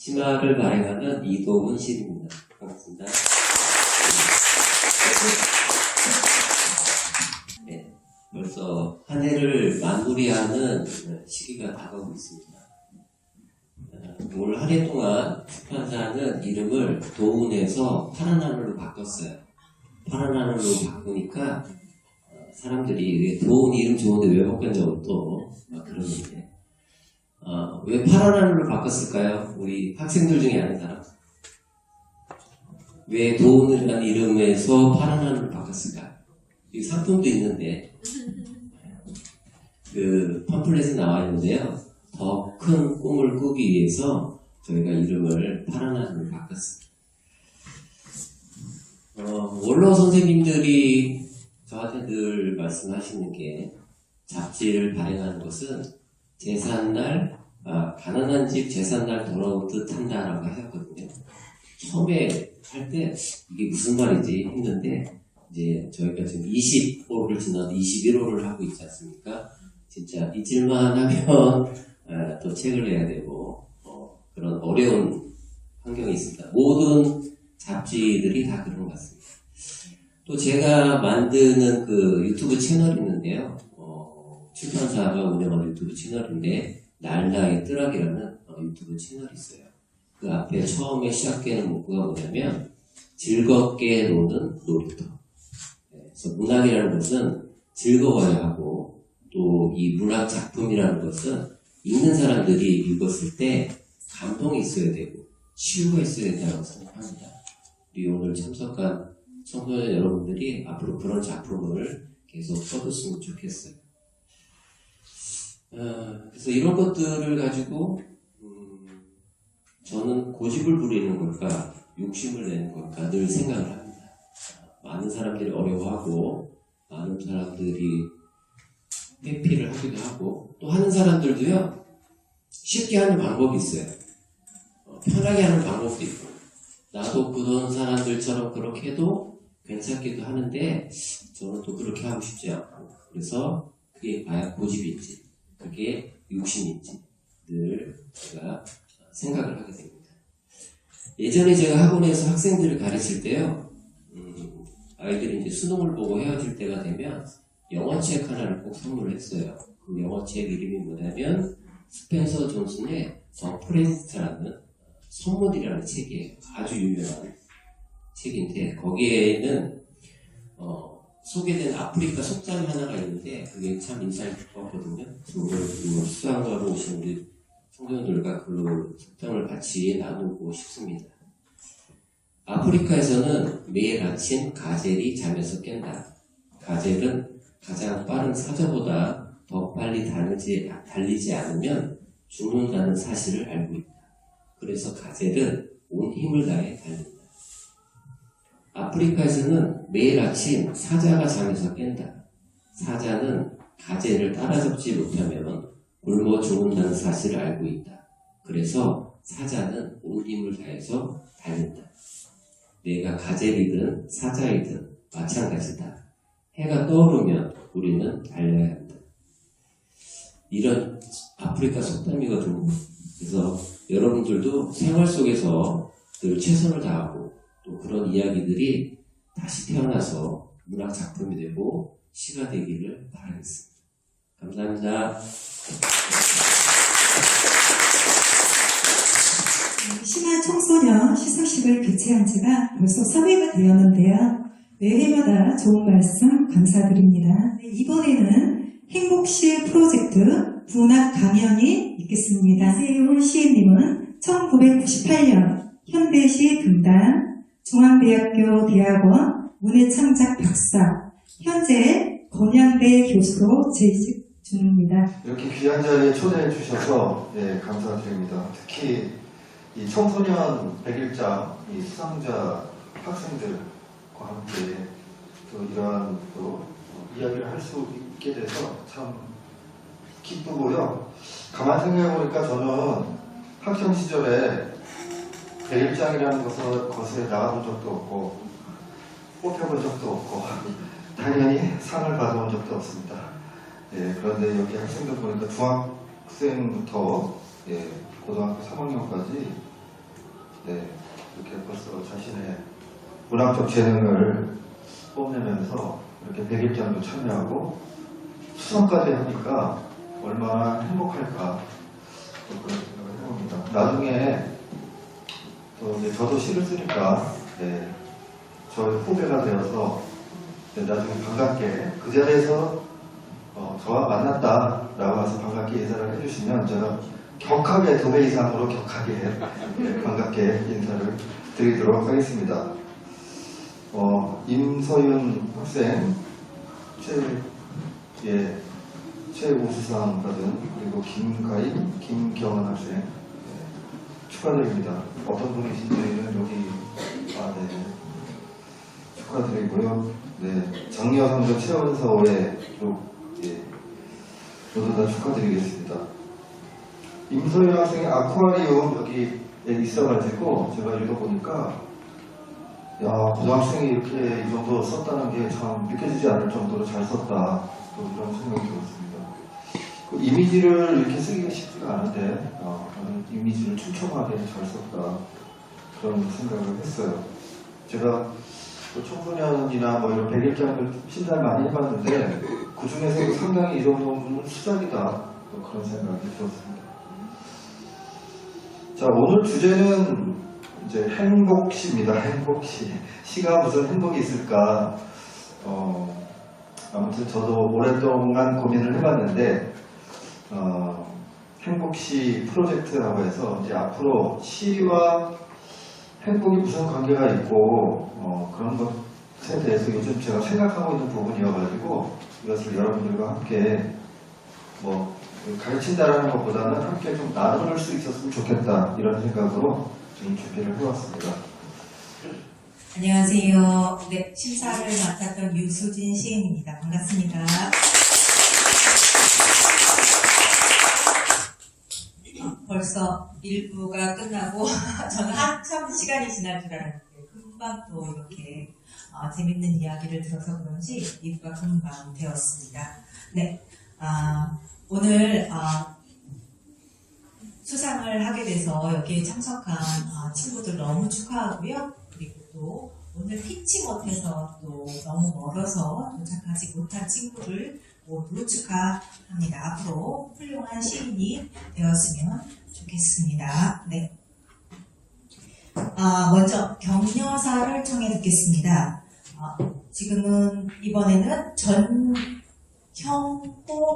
심화를 발행하는 이도훈 시인입니다. 반갑습니다. 네, 벌써 한 해를 마무리하는 시기가 다가오고 있습니다. 올 한 해 동안 출판사는 이름을 도훈에서 파란 하늘로 바꿨어요. 파란 하늘로 바꾸니까 사람들이 도훈 이름 좋은데 왜 바꿨냐고 또 그러는데 왜 파란 하늘로 바꿨을까요? 우리 학생들 중에 아는 사람? 왜 도훈이라는 이름에서 파란 하늘로 바꿨을까? 이 상품도 있는데 그 팜플렛에 나와 있는데요. 더 큰 꿈을 꾸기 위해서 저희가 이름을 파란 하늘로 바꿨습니다. 원로 선생님들이 저한테 늘 말씀하시는 게 잡지를 발행하는 것은 제삿날, 가난한 집 제삿날 돌아온 듯 한다라고 하셨거든요. 처음에 할 때 이게 무슨 말이지 했는데 이제 저희가 지금 20호를 지나서 21호를 하고 있지 않습니까? 진짜 잊을만 하면 또 책을 내야 되고 그런 어려운 환경이 있습니다. 모든 잡지들이 다 그런 것 같습니다. 또 제가 만드는 그 유튜브 채널이 있는데요. 출판사가 운영하는 유튜브 채널인데 날나의 뜨락이라는 유튜브 채널이 있어요. 그 앞에 처음에 시작되는 문구가 뭐냐면 즐겁게 노는 놀이터. 그래서 문학이라는 것은 즐거워야 하고 또 이 문학 작품이라는 것은 읽는 사람들이 읽었을 때 감동이 있어야 되고 치유가 있어야 된다고 생각합니다. 우리 오늘 참석한 청소년 여러분들이 앞으로 그런 작품을 계속 써줬으면 좋겠어요. 그래서 이런 것들을 가지고 저는 고집을 부리는 걸까 욕심을 내는 걸까 늘 생각을 합니다. 많은 사람들이 어려워하고 많은 사람들이 회피를 하기도 하고 또 하는 사람들도요 쉽게 하는 방법이 있어요. 편하게 하는 방법도 있고 나도 그런 사람들처럼 그렇게 해도 괜찮기도 하는데 저는 또 그렇게 하고 싶지 않고 그래서 그게 과연 고집인지 그게 욕심인지 늘 제가 생각을 하게 됩니다. 예전에 제가 학원에서 학생들을 가르칠 때요 아이들이 이제 수능을 보고 헤어질 때가 되면 영어책 하나를 꼭 선물을 했어요. 그 영어책 이름이 뭐냐면 스펜서 존슨의 더 프레스트라는 선물이라는 책이에요. 아주 유명한 책인데 거기에는 소개된 아프리카 속담 하나가 있는데 그게 참 인상이 깊었거든요. 오늘 수강하러 오신 우리 청소년들과 그 속담을 같이 나누고 싶습니다. 아프리카에서는 매일 아침 가젤이 잠에서 깬다. 가젤은 가장 빠른 사자보다 더 빨리 달리지 않으면 죽는다는 사실을 알고 있다. 그래서 가젤은 온 힘을 다해 달린다. 아프리카에서는 매일 아침 사자가 잠에서 깬다. 사자는 가젤을 따라잡지 못하면 굶어 죽는다는 사실을 알고 있다. 그래서 사자는 온 힘을 다해서 달린다. 내가 가젤이든 사자이든 마찬가지다. 해가 떠오르면 우리는 달려야 한다. 이런 아프리카 속담이거든요. 그래서 여러분들도 생활 속에서 늘 최선을 다하고 또 그런 이야기들이 다시 태어나서 문학 작품이 되고 시가 되기를 바라겠습니다. 감사합니다. 심화 청소년 시상식을 개최한 지가 벌써 3회가 되었는데요. 매해마다 좋은 말씀 감사드립니다. 이번에는 행복시 프로젝트 문학 강연이 있겠습니다. 이세훈 시인님은 1998년 현대시 등단, 중앙대학교 대학원 문해창작 박사, 현재 건양대 교수로 재직 중입니다. 이렇게 귀한 자리에 초대해 주셔서 감사드립니다. 특히 이 청소년 100일장 이 수상자 학생들과 함께 또 이러한 또 이야기를 할 수 있게 돼서 참 기쁘고요. 가만히 생각해보니까 저는 학창 시절에 100일장이라는 것에 나가본 적도 없고 뽑혀본 적도 없고 당연히 상을 받아본 적도 없습니다. 그런데 여기 학생들 보니까 중학생부터 고등학교 3학년까지 네, 이렇게 벌써 자신의 문학적 재능을 뽐내면서 이렇게 백일장도 참여하고 수상까지 하니까 얼마나 행복할까 또 그런 생각을 해봅니다. 나중에 또 이제 저도 시를 쓰니까 네, 저의 후배가 되어서 네, 나중에 반갑게 그 자리에서 저와 만났다라고 해서 반갑게 인사를 해주시면 제가 격하게 2배 이상으로 격하게 네, 반갑게 인사를 드리도록 하겠습니다. 임서윤 학생 최우수상 받은 그리고 김가인, 김경은 학생 네, 축하드립니다. 어떤 분이신지는 여기 네, 축하드리고요. 네, 장려상도 최원서의 모두 다 축하드리겠습니다. 임소희 학생의 아쿠아리움 여기에 있어가지고 제가 읽어보니까 야, 고등학생이 이렇게 이 정도 썼다는 게 참 믿겨지지 않을 정도로 잘 썼다. 또 이런 생각이 들었습니다. 그 이미지를 이렇게 쓰기가 쉽지가 않은데 저는 이미지를 촘촘하게 잘 썼다. 그런 생각을 했어요. 제가 또 청소년이나 뭐 이런 백일장을 신사를 많이 해봤는데 그 중에서도 상당히 이 정도는 수작이다. 또 그런 생각이 들었습니다. 자, 오늘 주제는 이제 행복시입니다. 행복시. 시가 무슨 행복이 있을까? 아무튼 저도 오랫동안 고민을 해봤는데 행복시 프로젝트라고 해서 이제 앞으로 시와 행복이 무슨 관계가 있고 그런 것에 대해서 요즘 제가 생각하고 있는 부분이어가지고 이것을 여러분들과 함께 뭐 가르친다라는 것보다는 함께 좀 나눌 수 있었으면 좋겠다 이런 생각으로 좀 준비를 해왔습니다. 안녕하세요. 네, 심사를 맡았던 유수진 시인입니다. 반갑습니다. 벌써 1부가 끝나고 저는 한참 시간이 지날 줄 알았는데 금방 또 이렇게 재밌는 이야기를 들어서 그런지 2부가 금방 되었습니다. 네, 오늘 수상을 하게 돼서 여기에 참석한 친구들 너무 축하하고요. 그리고 또 오늘 피치 못해서 또 너무 멀어서 도착하지 못한 친구를 모두 축하합니다. 앞으로 훌륭한 시인이 되었으면 좋겠습니다. 네. 먼저 격려사를 청해 듣겠습니다. 지금은 이번에는 전형호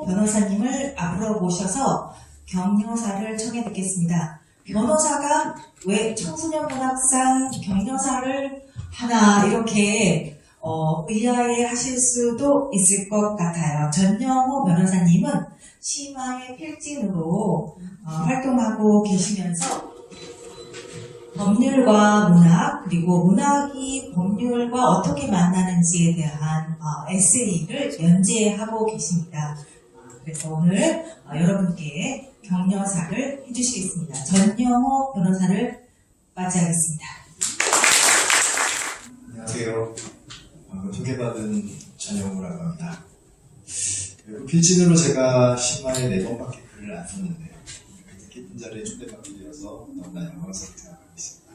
변호사님을 앞으로 모셔서 격려사를 청해 듣겠습니다. 변호사가 왜 청소년문학상 격려사를 하나 이렇게 의아해 하실 수도 있을 것 같아요. 전영호 변호사님은 심화의 필진으로 활동하고 계시면서 법률과 문학 그리고 문학이 법률과 어떻게 만나는지에 대한 에세이를 연재하고 계십니다. 그래서 오늘 여러분께 격려사를 해주시겠습니다. 전영호 변호사를 맞이하겠습니다. 안녕하세요. 방금 소개받은 전영우라고 합니다. 필진으로 제가 심화에 4번밖에 글을 안 썼는데 굉장히 기쁜 자리에 초대받게 되어서 너무나 영광스럽게 생각하고 있습니다.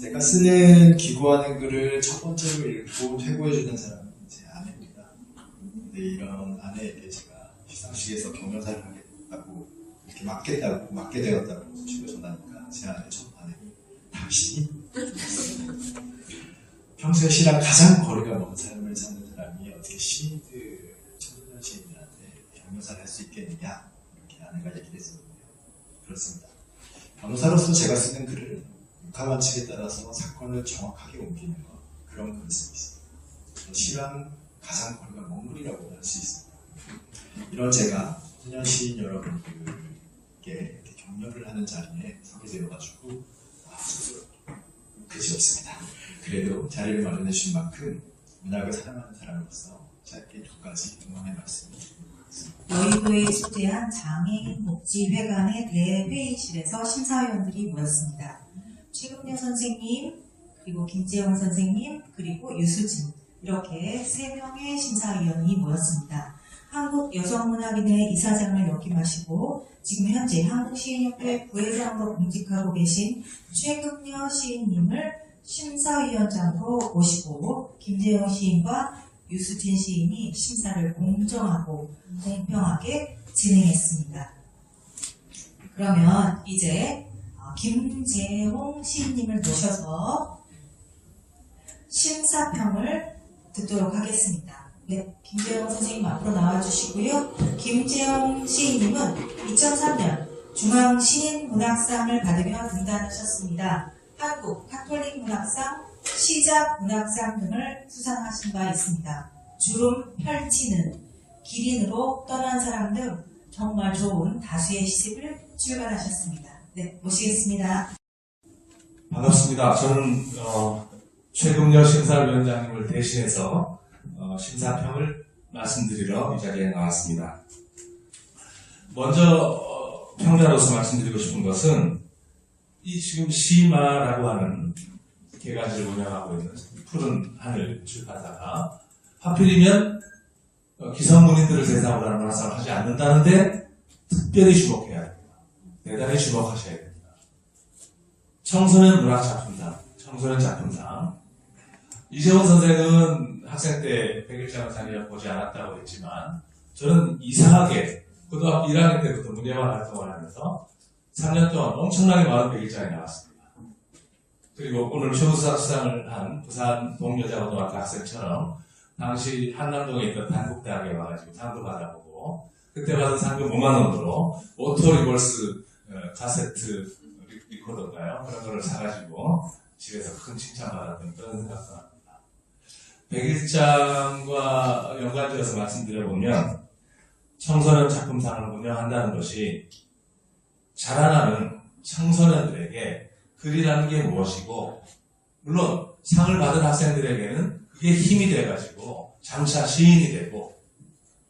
제가 쓰는 기고하는 글을 첫 번째로 읽고 퇴고해주는 사람은 제 아내입니다. 근데 이런 아내에게 제가 시상식에서 격려사를 하겠다고 이렇게 맡게 되었다고 집에 전하니까 제 아내 첫 반응이 당신이? 평소에 시랑 가장 거리가 먼 삶을 사는 사람이 어떻게 시인들, 청소년 시인들한테 격려사를 할 수 있겠느냐 이렇게 아내가 얘기를 했었는데요. 그렇습니다. 변호사로서 제가 쓰는 글을 육하원칙에 따라서 사건을 정확하게 옮기는 것 그런 컨셉이 있습니다. 시랑 가장 거리가 먼 글이라고 할 수 있습니다. 이런 제가 청년 시인 여러분들께 이렇게 격려를 하는 자리에 서게 되어가지고 그지없습니다. 그래도 자리를 마련해 주신 만큼 문학을 사랑하는 사람으로서 짧게 2가지 응원의 말씀을 드리겠습니다. 여의도에 축제한 장애인복지회관의 대회의실에서 심사위원들이 모였습니다. 최금려 선생님, 그리고 김재영 선생님, 그리고 유수진 이렇게 3명의 심사위원이 모였습니다. 한국여성문학인회 이사장을 역임하시고 지금 현재 한국시인협회 부회장으로 공직하고 계신 최금여 시인님을 심사위원장으로 모시고 김재영 시인과 유수진 시인이 심사를 공정하고 공평하게 진행했습니다. 그러면 이제 김재홍 시인님을 모셔서 심사평을 듣도록 하겠습니다. 네, 김재홍 선생님 앞으로 나와주시고요. 김재홍 시인님은 2003년 중앙시인문학상을 받으며 등단하셨습니다. 한국 카톨릭 문학상, 시작 문학상 등을 수상하신 바 있습니다. 주름 펼치는, 기린으로 떠난 사람 등 정말 좋은 다수의 시집을 출간하셨습니다. 네, 모시겠습니다. 반갑습니다. 저는 최금여 심사위원장님을 대신해서 심사평을 말씀드리러 이 자리에 나왔습니다. 먼저 평자로서 말씀드리고 싶은 것은 이 지금 시마라고 하는 개가지를 운영하고 있는 푸른 하늘 출판사가 하필이면 기성문인들을 대상으로 하는 문학상을 하지 않는다는데 특별히 주목해야 됩니다. 대단히 주목하셔야 됩니다. 청소년 문학 작품상, 청소년 작품상. 이재원 선생은 학생 때 백일장을 다니며 보지 않았다고 했지만 저는 이상하게 고등학교 1학년 때부터 문예관 활동을 하면서 3년 동안 엄청나게 많은 백일장에 나왔습니다. 그리고 오늘 최우수상 수상을 한 부산 동여자고등학교 학생처럼 당시 한남동에 있던 단국대학에 와가지고 상도 받아보고 그때 받은 상금 5만 원으로 오토 리볼스 카세트 리코더인가요? 그런 거를 사가지고 집에서 큰 칭찬받았던 그런 생각도 납니다. 백일장과 연관지어서 말씀드려보면 청소년 작품상을 운영한다는 것이 자라나는 청소년들에게 글이라는 게 무엇이고 물론 상을 받은 학생들에게는 그게 힘이 돼가지고 장차 시인이 되고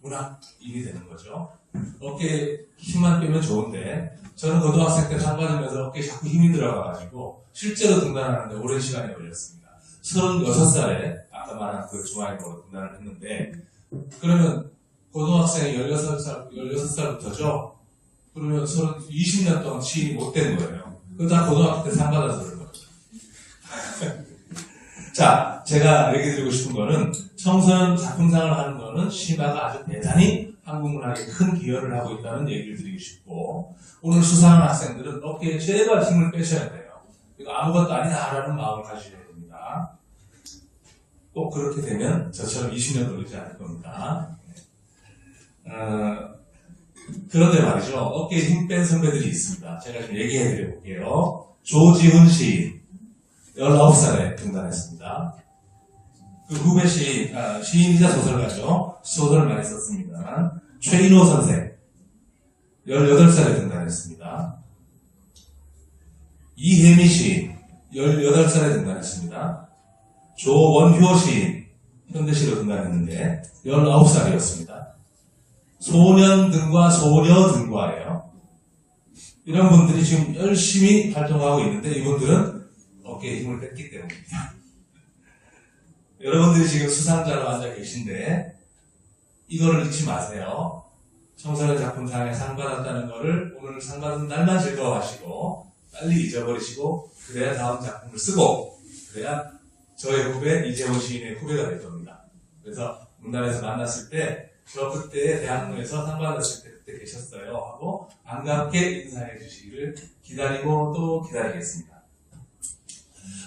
문학인이 되는 거죠. 어깨에 힘만 빼면 좋은데 저는 고등학생 때 상 받으면서 어깨에 자꾸 힘이 들어가가지고 실제로 등단하는데 오랜 시간이 걸렸습니다. 36살에 아까 말한 그 중앙일보로 등단을 했는데 그러면 고등학생이 16살부터죠? 그러면 20년 동안 시인이 못 된 거예요. 그거 다 고등학교 때 상 받아서 그런 거죠. 자, 제가 얘기 드리고 싶은 거는 청소년 작품상을 하는 거는 시마가 아주 대단히 한국 문학에 큰 기여를 하고 있다는 얘기를 드리고 싶고 오늘 수상한 학생들은 어깨에 제발 힘을 빼셔야 돼요. 이거 아무것도 아니다라는 마음을 가지셔야 됩니다. 꼭 그렇게 되면 저처럼 20년 걸리지 않을 겁니다. 그런데 말이죠. 어깨에 힘 뺀 선배들이 있습니다. 제가 좀 얘기해 드려볼게요. 조지훈 시인, 19살에 등단했습니다. 그 후배 시인이자 소설가죠. 소설을 많이 썼습니다. 최인호 선생, 18살에 등단했습니다. 이혜미 시인, 18살에 등단했습니다. 조원효 시인, 현대시로 등단했는데 19살이었습니다. 소년등과 소녀등과예요. 이런 분들이 지금 열심히 활동하고 있는데 이분들은 어깨에 힘을 뺐기 때문입니다. 여러분들이 지금 수상자로 앉아 계신데 이거를 잊지 마세요. 청소년 작품상에 상 받았다는 거를 오늘 상 받은 날만 즐거워하시고 빨리 잊어버리시고 그래야 다음 작품을 쓰고 그래야 저의 후배 이재원 시인의 후배가 될 겁니다. 그래서 문단에서 만났을 때 저 그때 대학로에서 상 받았을 때 그때 계셨어요 하고 반갑게 인사해 주시기를 기다리고 또 기다리겠습니다.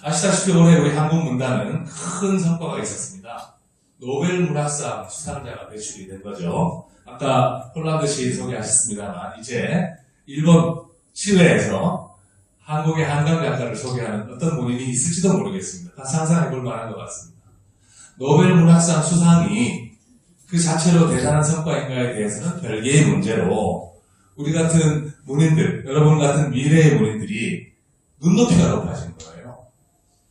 아시다시피 올해 우리 한국 문단은 큰 성과가 있었습니다. 노벨 문학상 수상자가 배출이 된 거죠. 아까 폴란드 시인 소개하셨습니다만 이제 일본 칠레에서 한국의 한강 작가를 소개하는 어떤 본인이 있을지도 모르겠습니다. 다 상상해 볼 만한 것 같습니다. 노벨 문학상 수상이 그 자체로 대단한 성과인가에 대해서는 별개의 문제로 우리 같은 문인들, 여러분 같은 미래의 문인들이 눈높이가 높아진 거예요.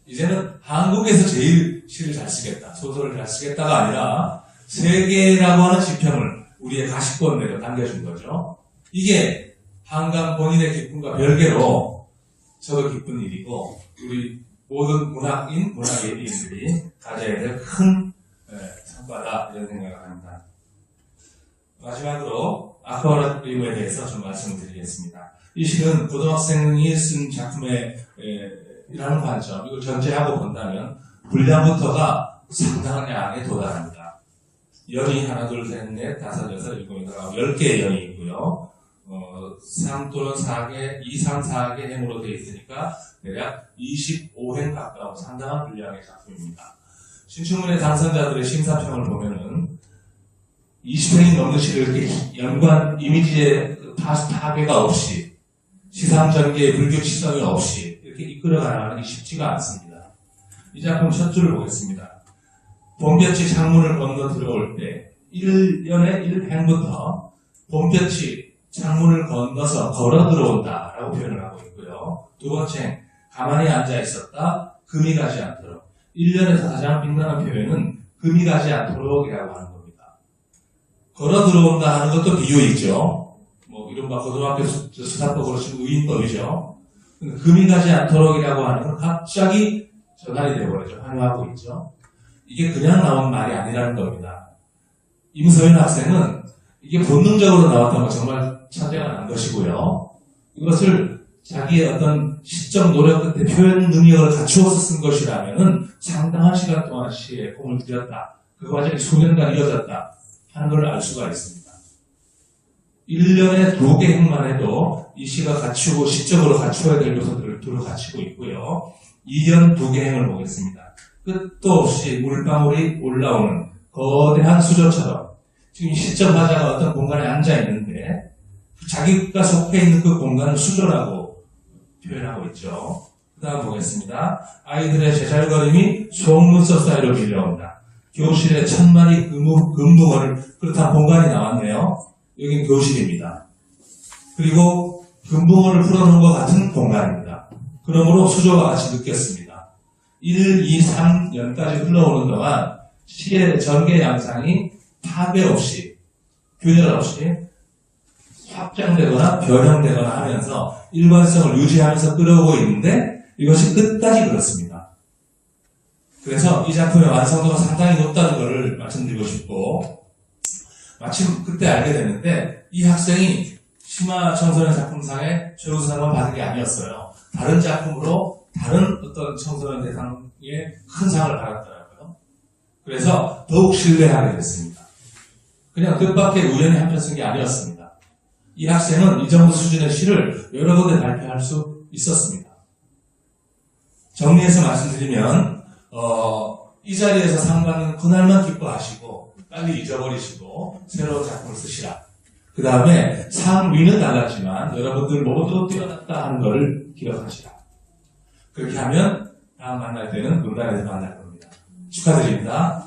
이제는 한국에서 제일 시를 잘 쓰겠다, 소설을 잘 쓰겠다가 아니라 세계라고 하는 지평을 우리의 가시권 내로 당겨준 거죠. 이게 한강 본인의 기쁨과 별개로 저도 기쁜 일이고 우리 모든 문학인, 문학예비인들이 가져야 될 큰 성과다 이런 생각을 합니다. 마지막으로 아쿠아리움에 대해서 좀 말씀드리겠습니다. 이 시는 고등학생이 쓴 작품의 이라는 관점, 이걸 전제하고 본다면 분량부터가 상당한 양에 도달합니다. 연이 하나, 둘, 셋, 넷, 다섯, 여섯, 일곱, 여덟, 아홉, 10개의 연이 있고요. 3 또는 4개, 2, 3, 4개 행으로 되어 있으니까 대략 25행 가까운 상당한 분량의 작품입니다. 신춘문예 당선자들의 심사평을 보면은 20행이 넘는 시를 이렇게 연관 이미지의 파괴가 없이 시상 전개의 불규칙성이 없이 이렇게 이끌어가는 게 쉽지가 않습니다. 이 작품 첫 줄을 보겠습니다. 봄볕이 창문을 건너 들어올 때 1년의 1행부터 봄볕이 창문을 건너서 걸어 들어온다 라고 표현을 하고 있고요. 두 번째 행, 가만히 앉아 있었다, 금이 가지 않도록. 1년에서 가장 빛나는 표현은 금이 가지 않도록이라고 하는 겁니다. 걸어 들어온다 하는 것도 비유이죠. 뭐 이른바 고등학교 수사법으로 치면 의인법이죠. 금이 가지 않도록이라고 하는 건 갑자기 전환이 되어버리죠. 환호하고 있죠. 이게 그냥 나온 말이 아니라는 겁니다. 임서윤 학생은 이게 본능적으로 나왔던 건 정말 천재가 난 것이고요. 이것을 자기의 어떤 시적 노력 끝에 표현 능력을 갖추어서 쓴 것이라면은 상당한 시간 동안 시에 공을 들였다. 그 과정이 수년간 이어졌다 하는 걸 알 수가 있습니다. 1년에 2개 행만 해도 이 시가 갖추고 시적으로 갖추어야 될 요소들을 두루 갖추고 있고요. 2년 2개 행을 보겠습니다. 끝도 없이 물방울이 올라오는 거대한 수조처럼 지금 시적 화자가 어떤 공간에 앉아 있는데 자기가 속해 있는 그 공간을 수조라고 표현하고 있죠. 그 다음 보겠습니다. 아이들의 제잘거림이 속눈썹 사이로 밀려온다. 교실에 1000마리 금붕어를, 그렇다면 공간이 나왔네요. 여긴 교실입니다. 그리고 금붕어를 풀어놓은 것 같은 공간입니다. 그러므로 수조와 같이 느꼈습니다. 1, 2, 3년까지 흘러오는 동안 시의 전개 양상이 파괴 없이, 균열 없이 확장되거나 변형되거나 하면서 일관성을 유지하면서 끌어오고 있는데 이것이 끝까지 그렇습니다. 그래서 이 작품의 완성도가 상당히 높다는 것을 말씀드리고 싶고, 마침 그때 알게 됐는데 이 학생이 심화 청소년 작품상의 최우수상을 받은 게 아니었어요. 다른 작품으로 다른 어떤 청소년 대상에 큰 상을 받았더라고요. 그래서 더욱 신뢰하게 됐습니다. 그냥 뜻밖의 우연히 한 편 쓴 게 아니었습니다. 이 학생은 이 정도 수준의 시를 여러 군데 발표할 수 있었습니다. 정리해서 말씀드리면 이 자리에서 상 받는 그날만 기뻐하시고 빨리 잊어버리시고 새로운 작품을 쓰시라. 그 다음에 상 위는 달랐지만 여러분들 모두 뛰어났다 하는 것을 기억하시라. 그렇게 하면 다음 만날 때는 문단에서 만날 겁니다. 축하드립니다.